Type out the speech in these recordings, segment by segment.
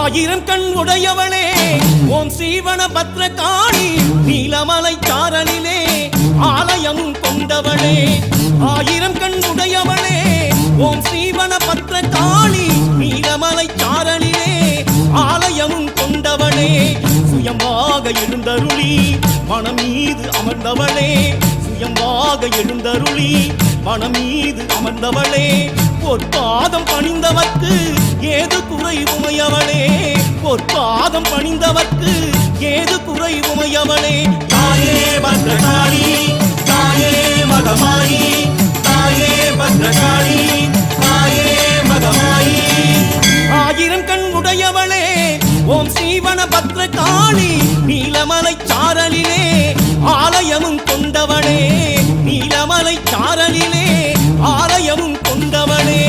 ஆயிரம் கண் உடையவளே ஓம் ஸ்ரீவன பத்ரகாளி நீலமலை சாரலிலே ஆலயம் கொண்டவளே ஆயிரம் கண் உடையவளே ஓம் ஸ்ரீவன பத்ரகாளி நீலமலை சாரலிலே ஆலயம் கொண்டவளே சுயமாக எழுந்தருளி மனம் மீது அமர்ந்தவளே சுயமாக எழுந்தருளி மனம் மீது அமர்ந்தவளே பொற்பாதம் பணிந்தவர்க்கு ஏது குறை உமையவளே பொற்பாதம் பணிந்தவர்க்கு ஏது குறை உமையவளே தாயே பத்ரகாளி தாயே மகமாயி தாயே பத்ரகாளி தாயே மகமாயி ஆயிரம் கண் உடையவளே ஓம் ஸ்ரீவன பத்ரகாளி நீலமலை சாரலிலே ஆலயமும் கொண்டவளே நீலமலை சாரலிலே ஆலயமும் கொண்டவளே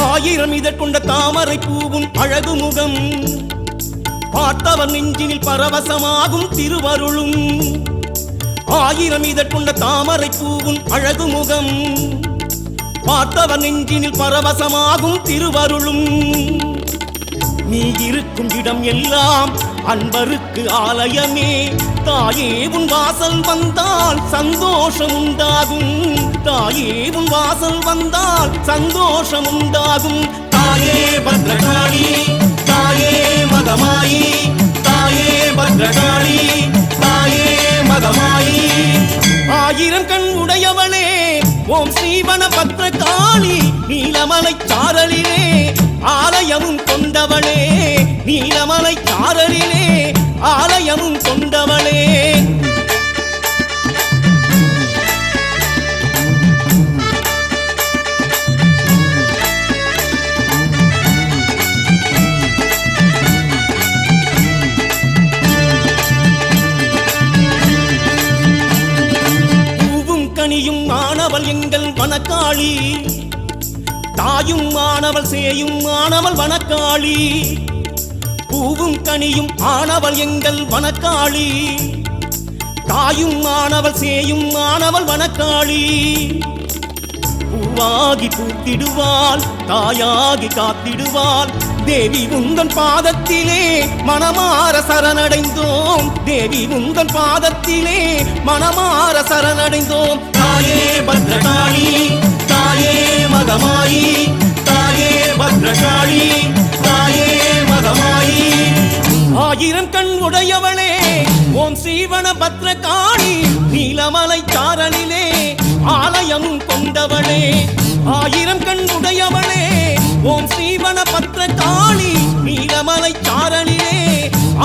ஆயிரம் இதழ் கொண்ட தாமரை பூவும் அழகு முகம் பார்த்தவர் நெஞ்சினில் பரவசமாகும் திருவருளும் ஆயிரம் இதழ் கொண்ட தாமரை பூவும் அழகு முகம் பார்த்தவர் நெஞ்சினில் பரவசமாகும் திருவருளும் நீ இருக்கும் இடம் எல்லாம் அன்பருக்கு ஆலயமே தாயே உன் வாசல் வந்தால் சந்தோஷம் உண்டாகும் தாயே உன் வாசல் வந்தால் சந்தோஷம் உண்டாகும் தாயே பத்ரகாளி தாயே மகமாயி தாயே பத்ரகாளி தாயே மகமாயி ஆயிரம் கண் உடையவளே ஓம் ஸ்ரீவன பத்ரகாளி நீலமலை சாரலிலே ஆலயமும் கொண்டவளே நீலமலை சாரலிலே ஆலயமும் கொண்டவளே பூவும் கனியும் மாணவள் எங்கள் வனக்காளி தாயும் மாணவள் சேயும் மாணவள் வனக்காளி பூவும் கனியும் ஆனவள் எங்கள் வனக்காளி தாயும் மாணவள் சேயும் மாணவள் வனக்காளி பூவாகி பூத்திடுவாள் தாயாகி காத்திடுவாள் தேவி உந்தன் பாதத்திலே மனமார சரணடைந்தோம் தேவி உந்தன் பாதத்திலே மனமார சரணடைந்தோம் தாயே பத்ரகாளி தாயே மகமாயி தாயே பத்ரகாளி தாயே மகமாயி ஆயிரம் கண் உடையவளே ஓம் ஸ்ரீவன பத்ரகாளி நீலமலை சாரலிலே ஆலயம் கொண்டவளே ஆயிரம் கண் உடையவளே ஓம் ஸ்ரீவன பத்ரகாளி நீலமலை சாரலிலே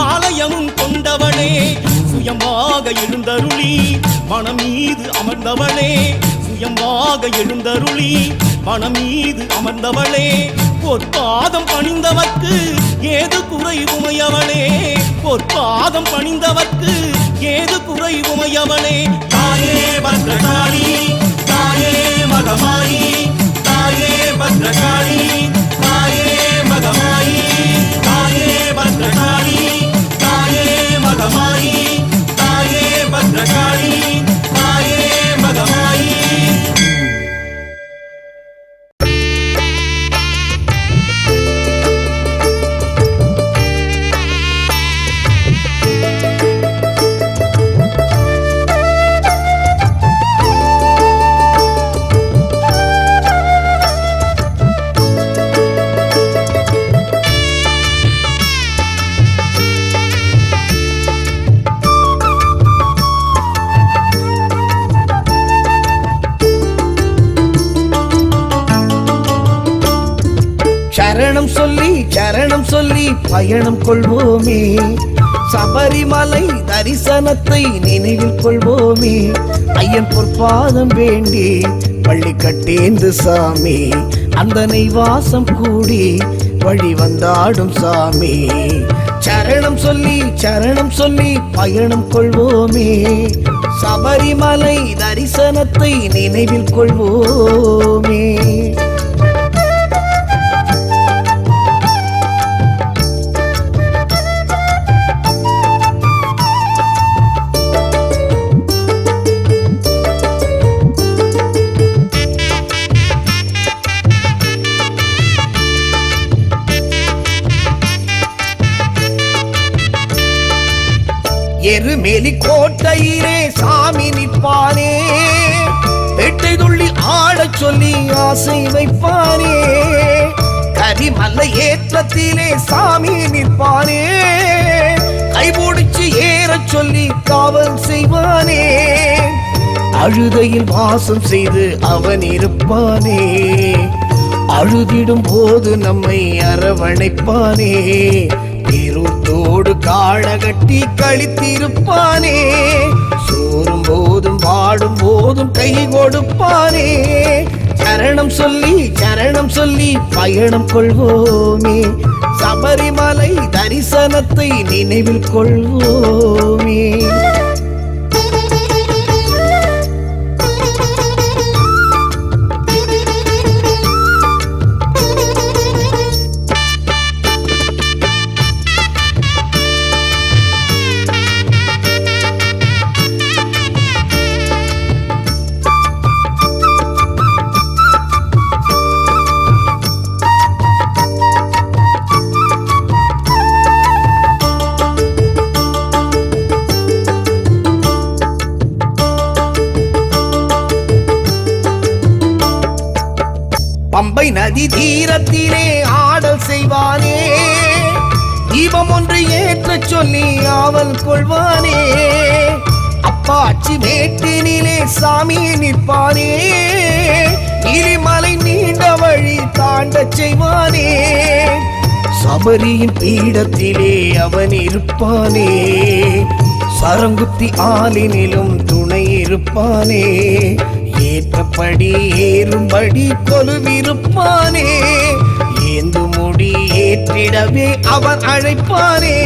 ஆலயமும் கொண்டவளே சுயமாக எழுந்தருளி மனம் மீது அமர்ந்தவளே சுயமாக எழுந்தருளி மனம் மீது அமர்ந்தவளே பொற்பாதம் பணிந்தவர்க்கு ஏது குறை உமையவளே பொற்பாதம் பணிந்தவர்க்கு ஏது குறை உமையவளே தாயே பத்ரகாளி தாயே மகமாயி தாயே பத்ரகாளி தாயே மகமாயி தாயே பத்ரகாளி தாயே மகமாயி தாயே பத்ரகாளி தாயே மகமாயி சரணம் சொல்லி பயணம் கொள்வோமே சபரிமலை தரிசனத்தை நினைவில் கொள்வோமே ஐயன் பொற்பாதம் வேண்டி பள்ளி கட்டேந்து சாமி அந்த நெய்வாசம் கூடி வழி வந்தாடும் சாமி சரணம் சொல்லி பயணம் கொள்வோமே சபரிமலை தரிசனத்தை நினைவில் கொள்வோமே. எருமேலி கோட்டையிலே சாமி நிற்பானே, பெட்டை துள்ளி ஆடச் சொல்லி ஆசை வைப்பானே. கரிமலை ஏற்றத்திலே சாமி நிற்பானே, கைபிடிச்சு ஏறச் சொல்லி காவல் செய்வானே. அழுதையில் வாசம் செய்து அவன் இருப்பானே, அழுதிடும் போது நம்மை அரவணைப்பானே. திருத்தோடு காழகட்டி கழித்திருப்பானே, சோறும் போதும் வாடும் போதும் கை கொடுப்பானே. சரணம் சொல்லி பயணம் கொள்வோமே, சபரிமலை தரிசனத்தை நினைவில் கொள்வோமே. பம்பை நதி தீரத்திலே ஆடல் செய்வானே, தீபம் ஒன்று ஏற்றச் சொல்லி ஆவல் கொள்வானே. அப்பாச்சி மேட்டினிலே சாமி நிற்பானே, நீலிமலை நீண்ட வழி தாண்டச் செய்வானே. சபரியின் பீடத்திலே அவன் இருப்பானே, சரங்குத்தி ஆலினிலும் துணை இருப்பானே. ஏற்றபடி ஏறும்படி கொலுவிருப்பானே, ஏந்து முடி ஏற்றிடவே அவன் அழைப்பானே.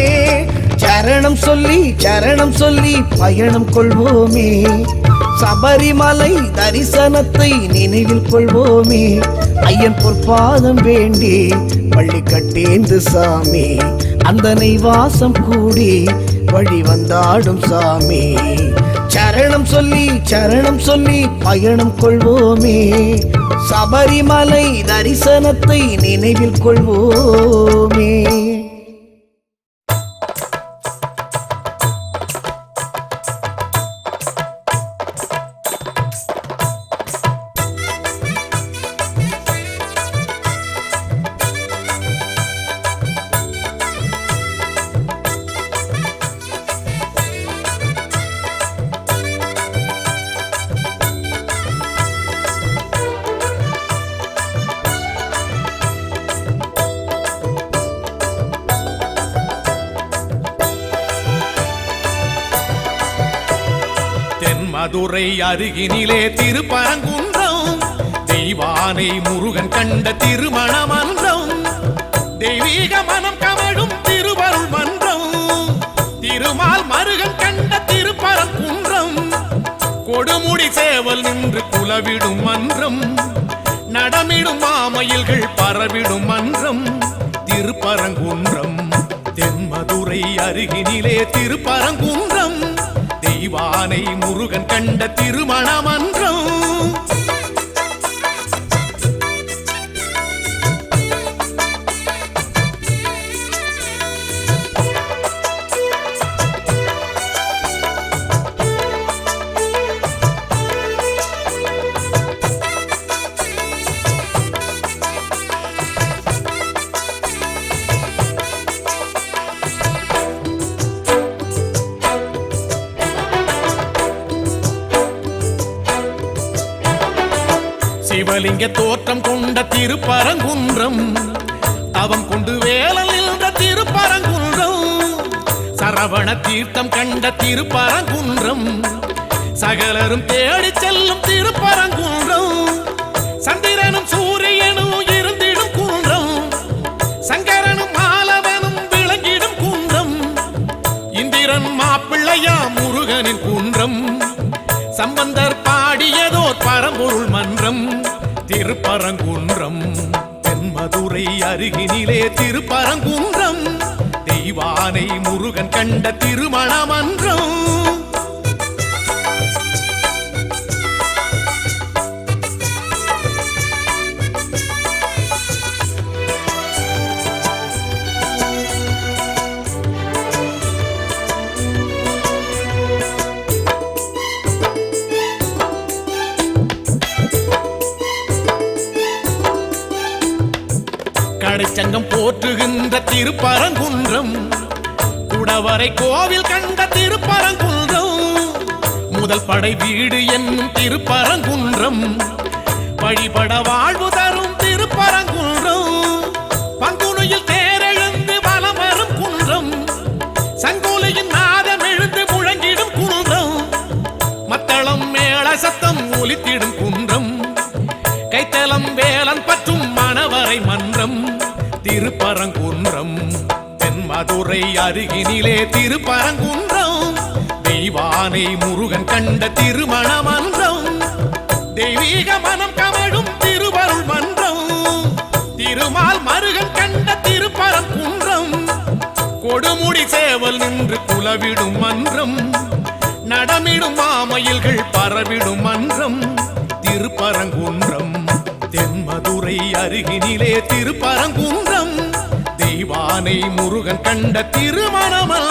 சரணம் சொல்லி பயணம் கொள்வோமே, சபரிமலை தரிசனத்தை நினைவில் கொள்வோமே. ஐயன் பொற்பாதம் வேண்டி பள்ளி கட்டேந்து சாமி, அந்தனை வாசம் கூடி வழி வந்தாடும் சாமி. சரணம் சொல்லி பயணம் கொள்வோமே, சபரிமலை தரிசனத்தை நினைவில் கொள்வோமே. மதுரை அருகினிலே திருப்பரங்குன்றம், தெய்வானை முருகன் கண்ட திருமணமன்றம். தெய்வீக மனம் கமழும் திருவருள் மன்றம், திருமால் மருகன் கண்ட திருப்பரங்குன்றம். கொடுமுடி சேவல் நின்று குலவிடும் மன்றம், நடமிடும் மாமயில்கள் பரவிடும் மன்றம் திருப்பரங்குன்றம். தென்மதுரை அருகினிலே திருப்பரங்குன்றம், தெய்வானை முருகன் கண்ட திருமணமன்றம். சிவலிங்க தோற்றம் கொண்ட திருப்பரங்குன்றம், தவம் கொண்டு வேலல் நின்ற திருப்பரங்குன்றம். சரவண தீர்த்தம் கண்ட திருப்பரங்குன்றம், சகலரும் தேடி செல்லும் திருப்பரங்குன்றம். சந்திரனும் சூரியனும் இருந்திடும் குன்றம், சங்கரனும் மாலவனும் விளங்கிடும் குன்றம். இந்திரன் மாப்பிள்ளையா முருகனின் குன்றம், மன்றம் திருப்பரங்குன்றம். தென்மதுரை அருகினிலே திருப்பரங்குன்றம், தெய்வானை முருகன் கண்ட திருமண மன்றம். கடைச்சங்கம் போற்றுகின்ற திருப்பரங்குன்றம், குடவரை கோவில் கண்ட திருப்பரங்குன்றம். முதல் படை வீடு என்னும் திருப்பரங்குன்றம், வழிபட வாழ்வு தரும் திருப்பரங்குன்றம். பங்குனியில் தேரெழுந்து வலம் வரும் குன்றம், சங்கோலியின் நாதம் எழுந்து முழங்கிடும் குன்றம். மத்தளம் மேள சத்தம் ஒலித்திடும் குன்றம், கைத்தலம் வேலன் பற்றும் மணவரை மன்றம் திருப்பரங்குன்றம். தென்மதுரை அருகினிலே திருப்பரங்குன்றம், தெய்வானை முருகன் கண்ட திருமண மன்றம். தெய்வீக மனம் கமழும் திருவருள் மன்றம், திருமால் மருகன் கண்ட திருப்பரங்குன்றம். கொடுமுடி சேவல் நின்று குலவிடும் மன்றம், நடமிடும் மாமயில்கள் பரவிடும் மன்றம் திருப்பரங்குன்றம். தென்மதுரை அருகினிலே திருப்பரங்குன்றம், தெய்வானை முருகன் கண்ட திருமண மன்றம்.